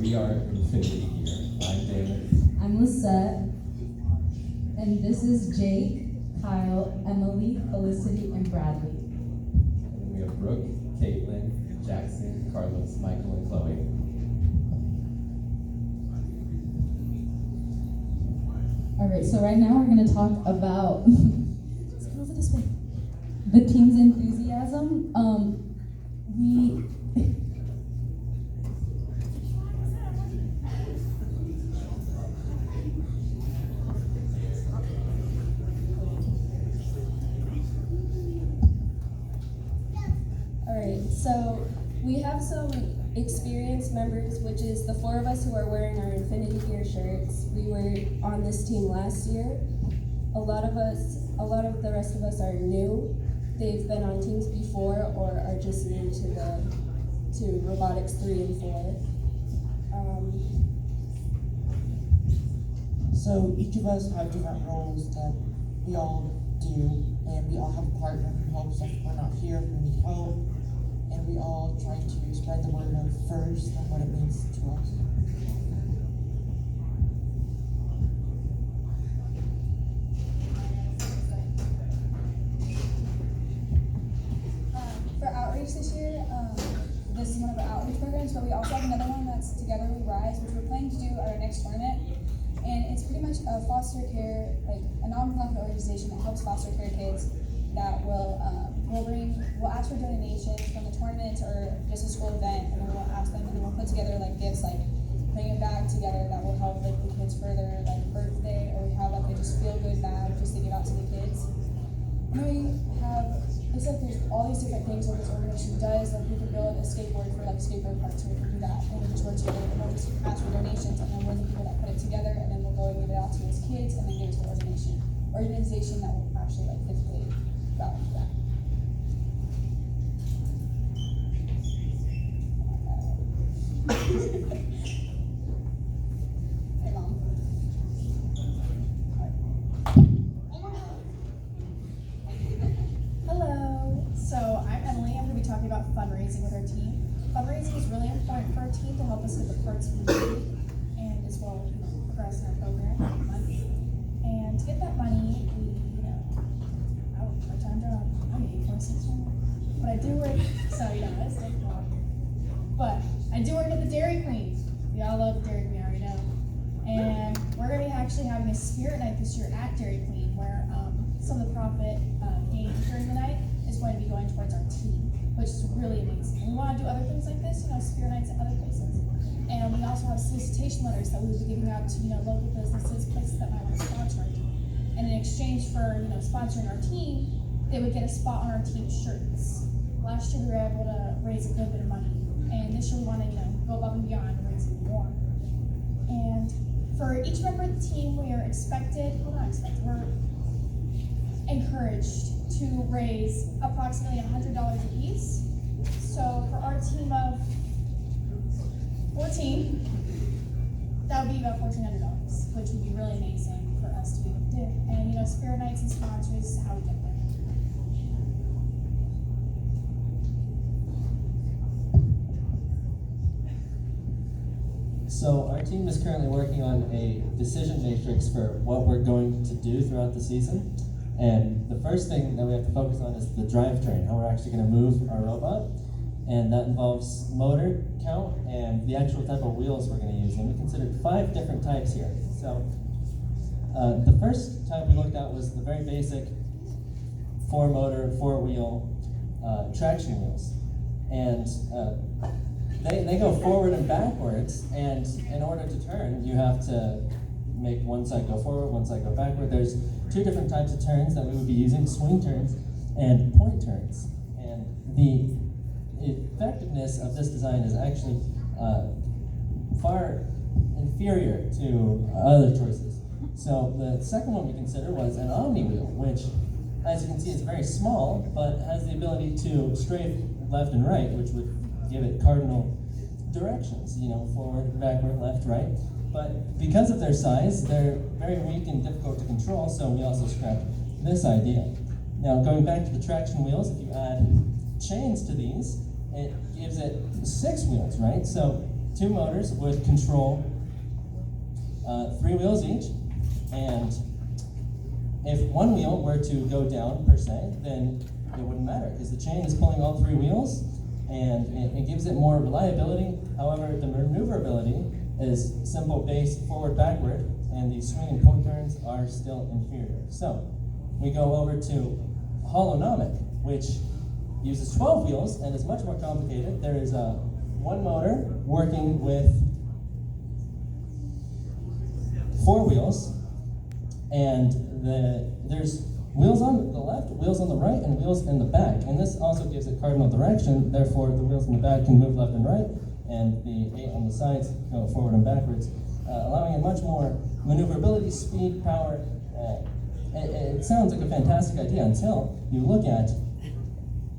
We are Infinity Gear. I'm David. I'm Lisette, and this is Jake, Kyle, Emily, Felicity, and Bradley. And then we have Brooke, Caitlin, Jackson, Carlos, Michael, and Chloe. All right, so right now we're going to talk about let's go over this way. The team's enthusiasm. So we have some experienced members, which is the 4 of us who are wearing our Infinity Gear shirts. We were on this team last year. A lot of the rest of us are new. They've been on teams before or are just new to Robotics 3 and 4. So each of us have different roles that we all do, and we all have a partner who helps us if we're not here, if we need help. And we all try to spread the word of first and what it means to us. For outreach this year, this is one of our outreach programs, but we also have another one that's Together We Rise, which we're planning to do at our next tournament. And it's pretty much a foster care, like a non-profit organization that helps foster care kids that will we'll ask for donations from the tournament or just a school event, and then we'll ask them, and then we'll put together like gifts, like bring a bag together that will help like the kids for their like birthday, or we have like a just feel good bag just to give out to the kids. And then we have, it's like there's all these different things that this organization does. Like we can build a skateboard for like skateboard parks, so we can do that, and we just work together and we'll just ask for donations, and then we're the people that put it together, and then we'll go and give it out to those kids, and then give it to the organization that will actually like physically go out and do that. Hey, Mom. Hello. So I'm Emily. I'm going to be talking about fundraising with our team. Fundraising is really important for our team to help us get the parts we need and as well progress in our program money. And to get that money, we, I work a part-time job. I'm 8.6 right now. But I do work, so it's like long. But I do work at the Dairy Queen. We all love Dairy Queen, I already know. And we're going to be actually having a spirit night this year at Dairy Queen, where some of the profit gained during the night is going to be going towards our team, which is really amazing. And we want to do other things like this, spirit nights at other places. And we also have solicitation letters that we will be giving out to local businesses, places that might want to sponsor our team. And in exchange for sponsoring our team, they would get a spot on our team shirts. Last year we were able to raise a good bit of money, and this year we want to go above and beyond and raise even more. And for each member of the team, we are we're encouraged to raise approximately $100 apiece. So for our team of 14, that would be about $1,400, which would be really amazing for us to be able to do. And spirit nights and sponsors is how we get there. So our team is currently working on a decision matrix for what we're going to do throughout the season. And the first thing that we have to focus on is the drivetrain, how we're actually going to move our robot. And that involves motor count and the actual type of wheels we're going to use. And we considered 5 different types here. So the first type we looked at was the very basic 4-motor, 4-wheel traction wheels. And they go forward and backwards, and in order to turn, you have to make one side go forward, one side go backward. There's 2 different types of turns that we would be using, swing turns and point turns. And the effectiveness of this design is actually far inferior to other choices. So the second one we considered was an omni wheel, which, as you can see, is very small, but has the ability to strafe left and right, which would give it cardinal directions, forward, backward, left, right. But because of their size, they're very weak and difficult to control, so we also scrapped this idea. Now, going back to the traction wheels, if you add chains to these, it gives it 6 wheels, right? So two motors would control 3 wheels each, and if one wheel were to go down per se, then it wouldn't matter because the chain is pulling all 3 wheels, and it gives it more reliability. However, the maneuverability is simple base forward backward, and the swing and point turns are still inferior. So we go over to holonomic, which uses 12 wheels and is much more complicated. There is one motor working with 4 wheels, and there's wheels on the left, wheels on the right, and wheels in the back. And this also gives it cardinal direction, therefore the wheels in the back can move left and right, and the 8 on the sides go forward and backwards, allowing it much more maneuverability, speed, power. It sounds like a fantastic idea until you look at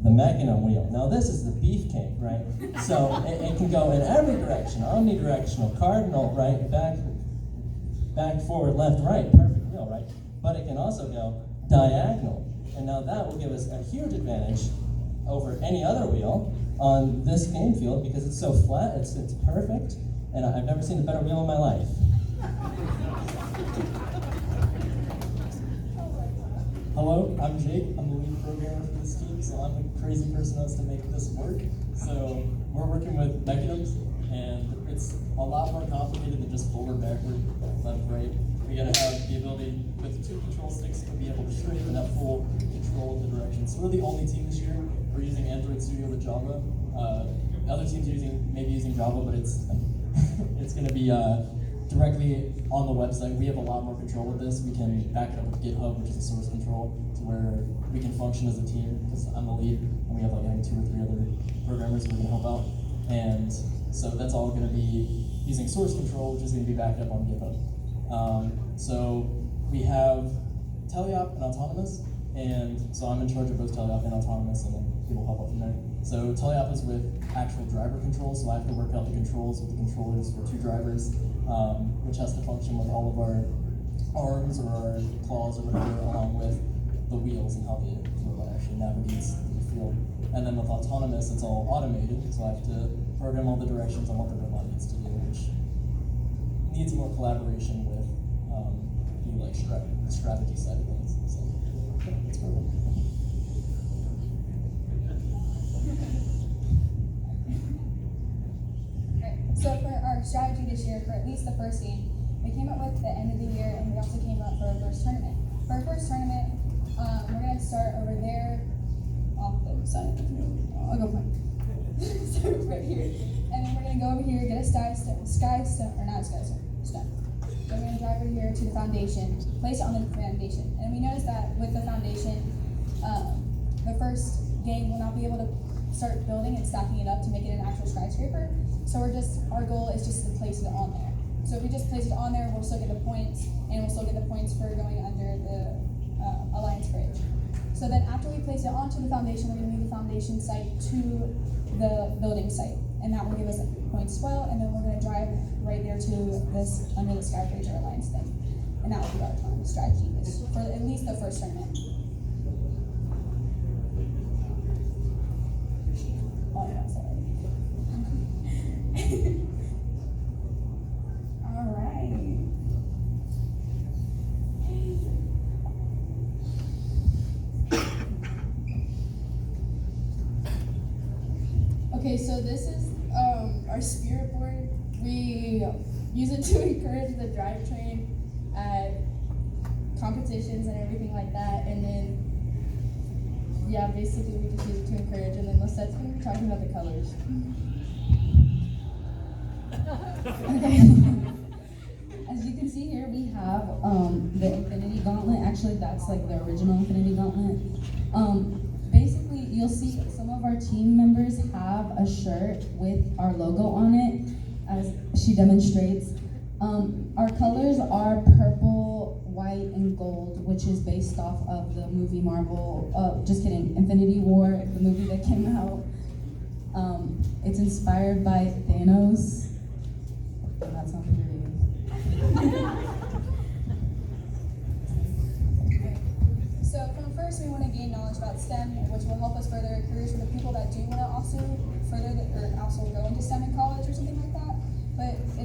the mechanism wheel. Now this is the beefcake, right? So it can go in every direction, omnidirectional, cardinal, right, back, forward, left, right, perfect wheel, right? But it can also go diagonal. And now that will give us a huge advantage over any other wheel on this game field because it's so flat, it's perfect, and I've never seen a better wheel in my life. Hello, I'm Jake. I'm the lead programmer for this team, so I'm the crazy person that's to make this work. So we're working with mechanisms, and it's a lot more complicated than just forward, backward, left, right. We gotta have the ability with 2 control sticks to be able to straighten and have full control of the direction. So we're the only team this year. We're using Android Studio with Java. Other teams are maybe using Java, but it's it's gonna be directly on the website. We have a lot more control with this. We can back it up with GitHub, which is a source control, to where we can function as a team, because I'm the lead, and we have like 2 or 3 other programmers who are gonna help out. And so that's all gonna be using source control, which is gonna be backed up on GitHub. So we have teleop and autonomous, and so I'm in charge of both teleop and autonomous, and then people help out from there. So teleop is with actual driver controls, so I have to work out the controls with the controllers for 2 drivers, which has to function with all of our arms or our claws or whatever, along with the wheels and how the robot actually navigates the field. And then with autonomous, it's all automated, so I have to program all the directions on what the robot needs to do, which needs more collaboration with the like strategy side of things. So it's perfect. So for our strategy this year, for at least the first game, we came up with the end of the year, and we also came up for our first tournament. For our first tournament, we're gonna start over there, off the side of the field. I'll go point. Start right here, and then we're gonna go over here, get a stone. Then we're gonna drive over here to the foundation, place it on the foundation, and we noticed that with the foundation, the first game will not be able to start building and stacking it up to make it an actual skyscraper. So our goal is just to place it on there. So if we just place it on there, we'll still get the points, and we'll still get the points for going under the Alliance Bridge. So then after we place it onto the foundation, we're gonna move the foundation site to the building site, and that will give us points as well, and then we're gonna drive right there to this under the Sky Bridge or Alliance thing. And that will be our autonomous strategy for at least the first tournament. Oh, yeah, sorry. All right. Okay, so this is our spirit board. We use it to encourage the drivetrain at competitions and everything like that. And then, yeah, basically we just use it to encourage. And then Lisette's going to be talking about the colors. Okay. As you can see here, we have the Infinity Gauntlet. Actually, that's like the original Infinity Gauntlet. Basically, you'll see some of our team members have a shirt with our logo on it, as she demonstrates. Our colors are purple, white, and gold, which is based off of the movie Infinity War, the movie that came out. It's inspired by Thanos. That's not period. So from first, we want to gain knowledge about STEM, which will help us further our careers for the people that do want to also also go into STEM in college or something like that.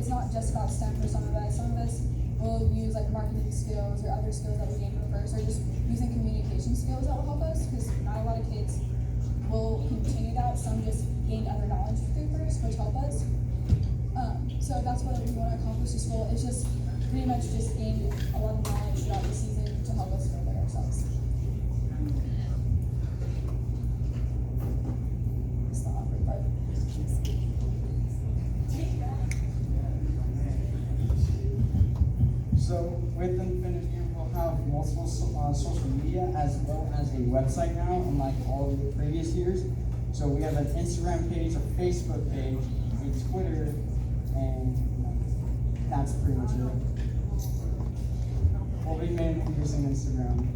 it's not just about STEM for some of us. Some of us will use like marketing skills or other skills that we gained from first, or just using communication skills that will help us, because not a lot of kids will continue that. Some just gained other knowledge through first, which help us. So that's what we want to accomplish this goal. It's just pretty much just gain a lot of knowledge throughout the season to help us further ourselves. It's the awkward part. So with Infinity, we'll have multiple social media as well as a website now, unlike all the previous years. So we have an Instagram page, a Facebook page, a Twitter, and that's pretty much it. We'll be mainly using Instagram.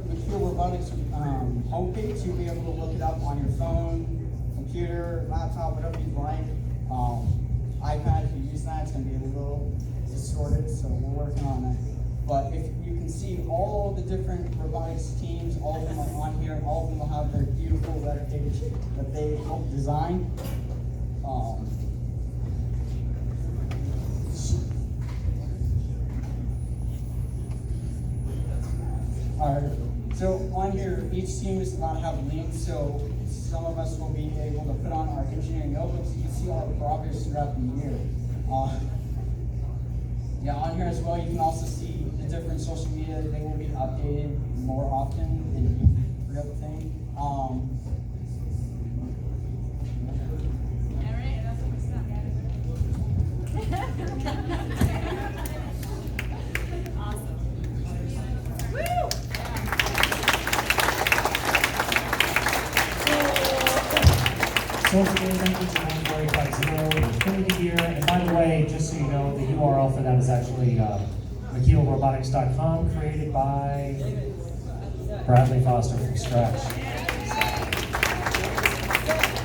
Mckeel Robotics homepage. You'll be able to look it up on your phone, computer, laptop, whatever you like. iPad, if you use that, it's going to be a little distorted, so we're working on that. But if you can see all the different robotics teams, all of them are on here, all of them will have their beautiful web page that they helped design. Alright, so on here, each team is allowed to have links, so some of us will be able to put on our engineering notebooks. You can see all the progress throughout the year. Yeah, on here as well, you can also see the different social media. They will be updated more often, and you forget the thing. So today, thank you to January 50, Infinity Gear. And by the way, just so you know, the URL for that is actually MckeelRobotics.com, created by Bradley Foster from scratch.